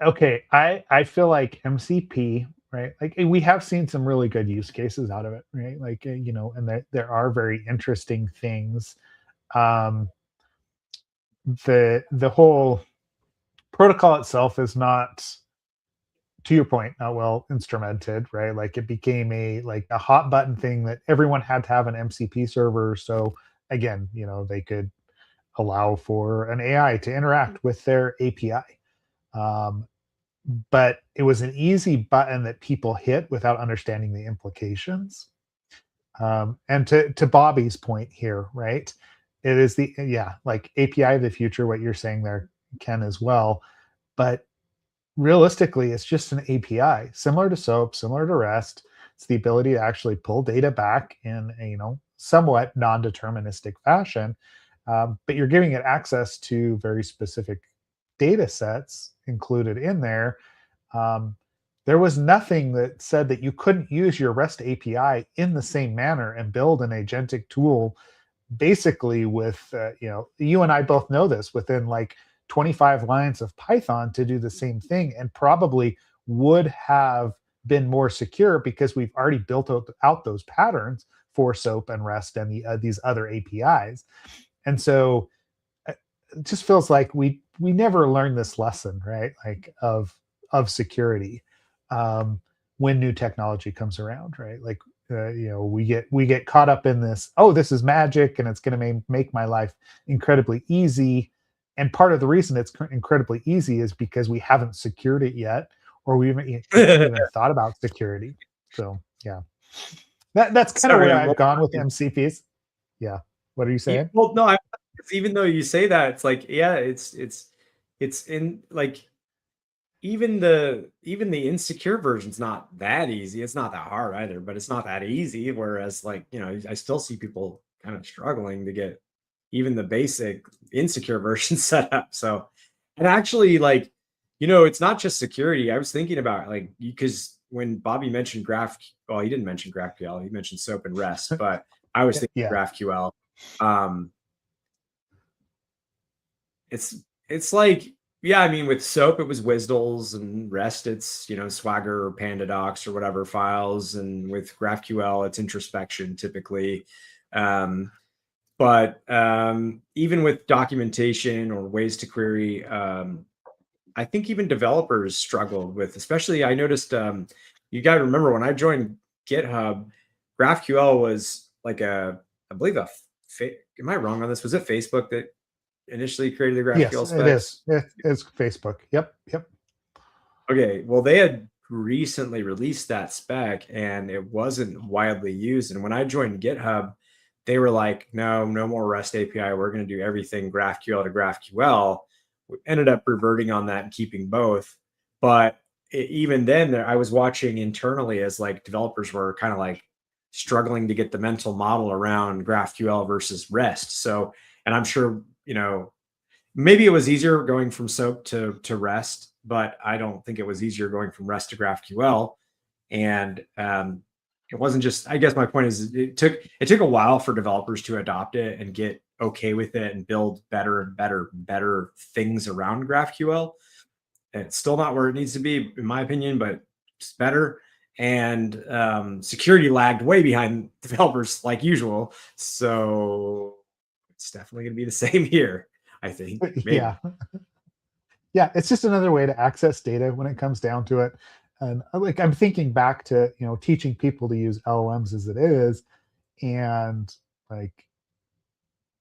okay, I feel like MCP, right? Like we have seen some really good use cases out of it, right? Like and there are very interesting things. Um, the whole protocol itself is not, to your point, not well instrumented, right? Like it became a hot button thing that everyone had to have an MCP server. So again, they could allow for an AI to interact with their API. Um, but it was an easy button that people hit without understanding the implications. And to Bobby's point here, right? It is like API of the future, what you're saying there, Ken, as well. But realistically, it's just an API, similar to SOAP, similar to REST. It's the ability to actually pull data back in a somewhat non-deterministic fashion, but you're giving it access to very specific data sets included in there. Um, there was nothing that said that you couldn't use your REST API in the same manner and build an agentic tool basically with, you and I both know this, within like 25 lines of Python to do the same thing, and probably would have been more secure because we've already built out those patterns for SOAP and REST and these other APIs. And so it just feels like we never learned this lesson, right? Like of security, when new technology comes around, right? Like we get caught up in this. Oh, this is magic, and it's going to make my life incredibly easy. And part of the reason it's incredibly easy is because we haven't secured it yet, or we haven't even thought about security. So yeah, that's kind of Sorry, where I'm I've gone with MCPs. Yeah, what are you saying? well, no, even though you say that, it's like, yeah, it's in like even the insecure version's not that easy. It's not that hard either, but it's not that easy. Whereas, like, I still see people kind of struggling to get even the basic insecure version set up. So, and actually, like, it's not just security. I was thinking about like because when Bobby mentioned well, he didn't mention GraphQL. He mentioned SOAP and REST, but I was thinking Yeah. GraphQL. Um, it's like, yeah, I mean, with SOAP, it was WSDLs, and REST, it's, Swagger or PandaDocs or whatever files. And with GraphQL, it's introspection typically. But even with documentation or ways to query, I think even developers struggled with, especially I noticed, you got to remember when I joined GitHub, GraphQL was like I believe a am I wrong on this? Was it Facebook that initially created the Yes, GraphQL it specs? is. It's Facebook. Yep. Okay, well, they had recently released that spec and it wasn't widely used. And when I joined GitHub, they were like, no, no more REST API. We're going to do everything GraphQL to GraphQL. We ended up reverting on that and keeping both. But even then, I was watching internally as like developers were kind of like struggling to get the mental model around GraphQL versus REST. So, and I'm sure, maybe it was easier going from SOAP to REST, but I don't think it was easier going from REST to GraphQL. And it wasn't just. I guess my point is, it took a while for developers to adopt it and get okay with it and build better and better things around GraphQL. And it's still not where it needs to be, in my opinion, but it's better. And security lagged way behind developers like usual. So it's definitely going to be the same here. I think maybe. Yeah. Yeah, it's just another way to access data when it comes down to it. And like I'm thinking back to teaching people to use LLMs as it is, and like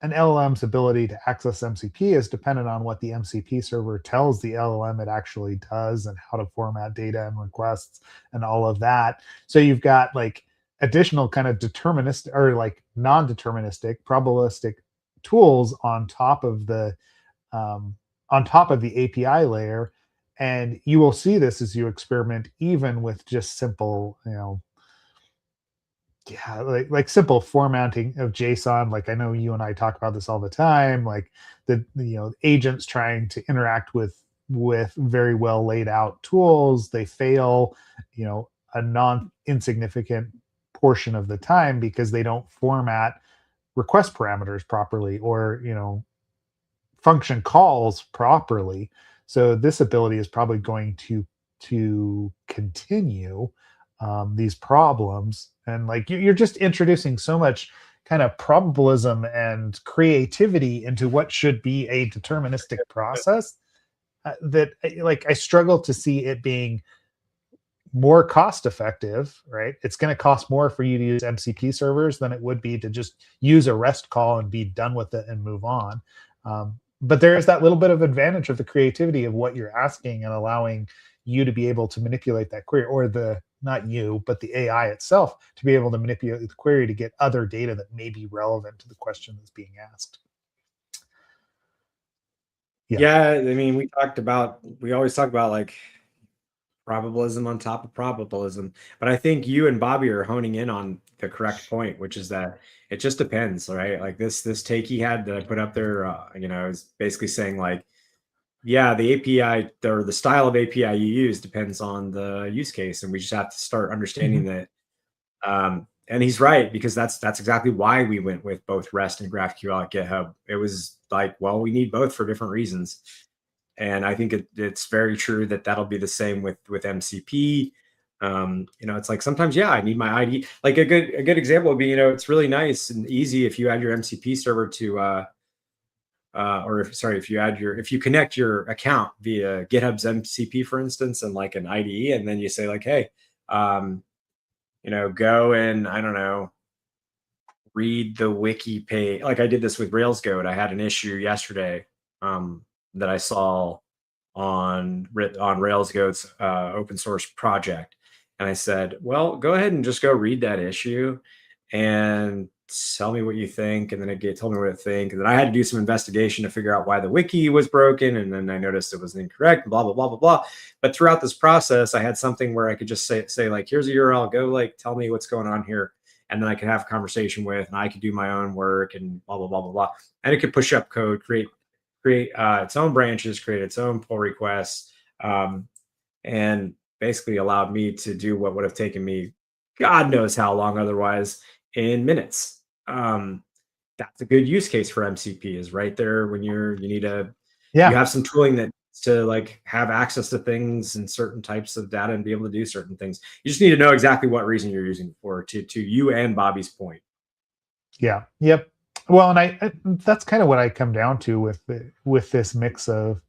an LLM's ability to access MCP is dependent on what the MCP server tells the LLM it actually does and how to format data and requests and all of that. So you've got like additional kind of deterministic or like non-deterministic probabilistic tools um, on top of the API layer. And you will see this as you experiment, even with just simple, yeah, like simple formatting of JSON. Like I know you and I talk about this all the time. Like the agents trying to interact with very well laid out tools, they fail, a non insignificant portion of the time because they don't format request parameters properly, or function calls properly. So this ability is probably going to continue these problems. And like you're just introducing so much kind of probabilism and creativity into what should be a deterministic process, that like I struggle to see it being more cost effective. Right, it's going to cost more for you to use MCP servers than it would be to just use a REST call and be done with it and move on. But there is that little bit of advantage of the creativity of what you're asking and allowing you to be able to manipulate that query, or the not you but the AI itself to be able to manipulate the query to get other data that may be relevant to the question that's being asked. Yeah. Yeah, I mean, we always talk about like probabilism on top of probabilism, but I think you and Bobby are honing in on the correct point, which is that it just depends, right? Like this take he had that I put up there, is basically saying like, yeah, the API or the style of API you use depends on the use case, and we just have to start understanding Mhm. that. And he's right, because that's exactly why we went with both REST and GraphQL at GitHub. It was like, well, we need both for different reasons, and I think it's very true that that'll be the same with MCP. It's like sometimes, yeah, I need my ID. Like a good example would be, it's really nice and easy if you add your MCP server to if you connect your account via GitHub's MCP, for instance, and like an IDE, and then you say like, hey, um, go and, I don't know, read the wiki page. Like I did this with Rails Goat. I had an issue yesterday that I saw on Rails Goat's open source project, and I said, well, go ahead and just go read that issue and tell me what you think. And then it told me what it think, and then I had to do some investigation to figure out why the wiki was broken, and then I noticed it was incorrect, blah blah blah blah blah. But throughout this process, I had something where I could just say like, here's a URL, go like tell me what's going on here, and then I could have a conversation with, and I could do my own work and blah blah blah blah blah. And it could push up code, create its own branches, create its own pull requests, and basically allowed me to do what would have taken me God knows how long otherwise in minutes. That's a good use case for MCP, is right there when you Yeah. have some tooling that to like have access to things and certain types of data and be able to do certain things. You just need to know exactly what reason you're using it for, to you and Bobby's point. Yeah. Yep. Well, and that's kind of what I come down to with this mix of,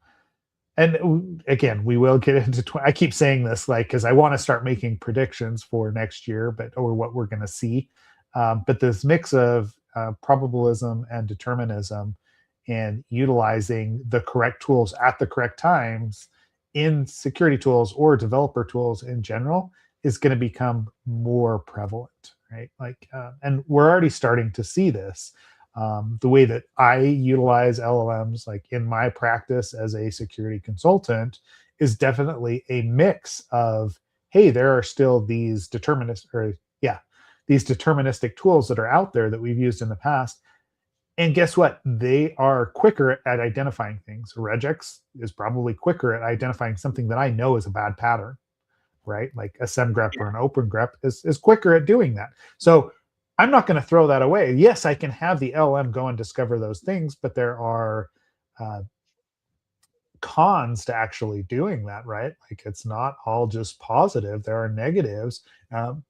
and again, we will get into. I keep saying this like because I want to start making predictions for next year, or what we're going to see. But this mix of probabilism and determinism and utilizing the correct tools at the correct times in security tools or developer tools in general is going to become more prevalent, right? Like, and we're already starting to see this. The way that I utilize LLMs, like in my practice as a security consultant, is definitely a mix of, hey, there are still these these deterministic tools that are out there that we've used in the past. And guess what? They are quicker at identifying things. Regex is probably quicker at identifying something that I know is a bad pattern, right? Like a Semgrep or an OpenGrep is quicker at doing that. So I'm not going to throw that away. Yes, I can have the LM go and discover those things, but there are uh, cons to actually doing that, right? Like it's not all just positive. There are negatives,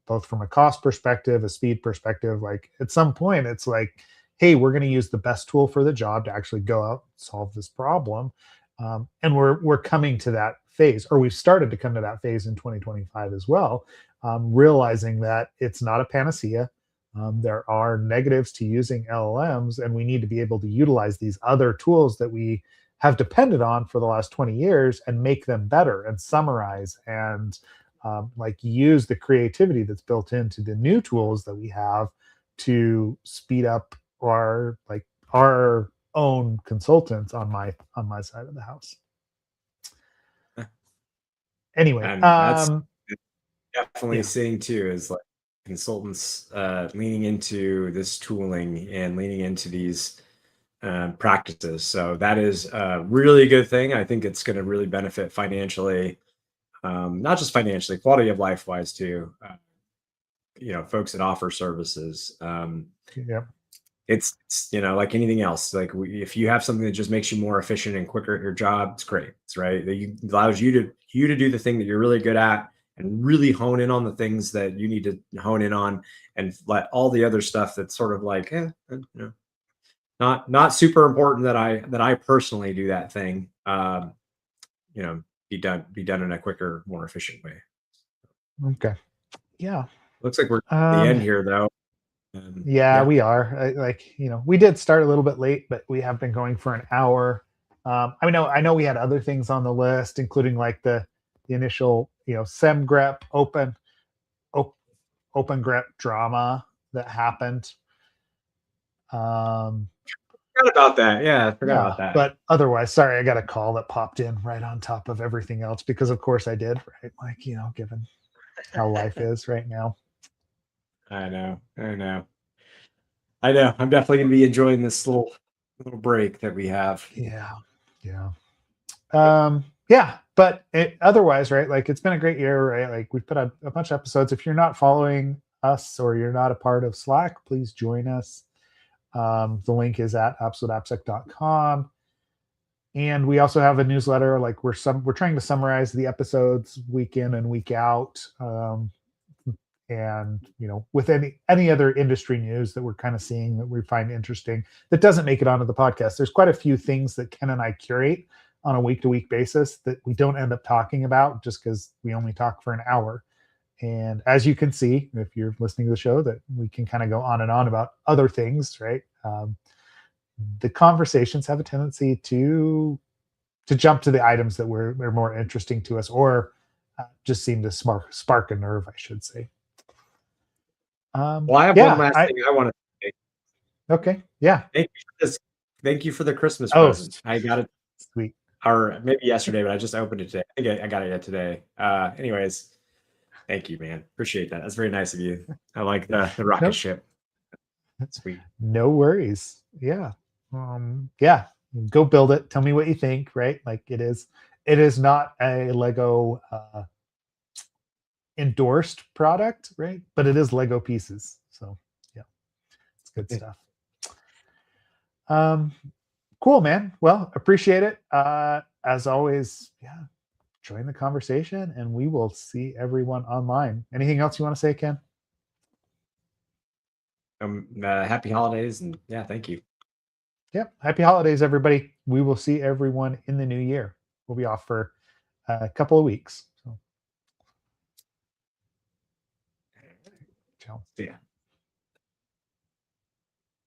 both from a cost perspective, a speed perspective. Like at some point, it's like, hey, we're going to use the best tool for the job to actually go out and solve this problem. And we're coming to that phase, or we've started to come to that phase in 2025 as well, realizing that it's not a panacea. There are negatives to using LLMs, and we need to be able to utilize these other tools that we have depended on for the last 20 years and make them better and summarize and like use the creativity that's built into the new tools that we have to speed up our own consultants on my side of the house. Anyway, And that's definitely seeing too, is like consultants leaning into this tooling and leaning into these practices. So that is a really good thing. I think it's going to really benefit financially, not just financially, quality of life wise too. Folks that offer services. yeah, It's like anything else. Like if you have something that just makes you more efficient and quicker at your job, it's great. It's right. That allows you to do the thing that you're really good at and really hone in on the things that you need to hone in on, and let all the other stuff that's sort of like, not super important that I personally do that thing. Be done in a quicker, more efficient way. okay, yeah. Looks like we're at the end here though. Yeah, Yeah. we are. We did start a little bit late, but we have been going for an hour. I know we had other things on the list, including like the initial, Semgrep open grep drama that happened. Forgot about that. Yeah, I forgot Yeah, about that. but otherwise, sorry, I got a call that popped in right on top of everything else because, of course, I did. Right, like given how life is right now. I know. I know. I know. I'm definitely gonna be enjoying this little break that we have. Yeah, yeah. Yeah, but otherwise, right? Like it's been a great year, right? Like we've put out a bunch of episodes. If you're not following us or you're not a part of Slack, please join us. The link is at absoluteappsec.com. And we also have a newsletter. Like we're trying to summarize the episodes week in and week out. And with any other industry news that we're kind of seeing that we find interesting that doesn't make it onto the podcast, there's quite a few things that Ken and I curate on a week-to-week basis that we don't end up talking about just because we only talk for an hour. And as you can see, if you're listening to the show, that we can kind of go on and on about other things, right? The conversations have a tendency to jump to the items that were more interesting to us, or just seem to spark a nerve, I should say. Well, I have one last thing I want to say. Okay. Yeah. Thank you for this. Thank you for the Christmas Oh, present. I got it. Sweet. Or maybe yesterday, but I just opened it today. I think I got it yet today. Anyways, thank you, man. Appreciate that. That's very nice of you. I like the rocket ship. That's sweet. No worries. Yeah. Yeah. Go build it. Tell me what you think, right? Like it is not a Lego endorsed product, right? But it is Lego pieces. So yeah, it's good stuff. Cool, man. Well, appreciate it. As always, yeah, join the conversation and we will see everyone online. Anything else you want to say, Ken? Happy holidays, and yeah, thank you. Yep. Happy holidays, everybody. We will see everyone in the new year. We'll be off for a couple of weeks. So. Ciao. Yeah.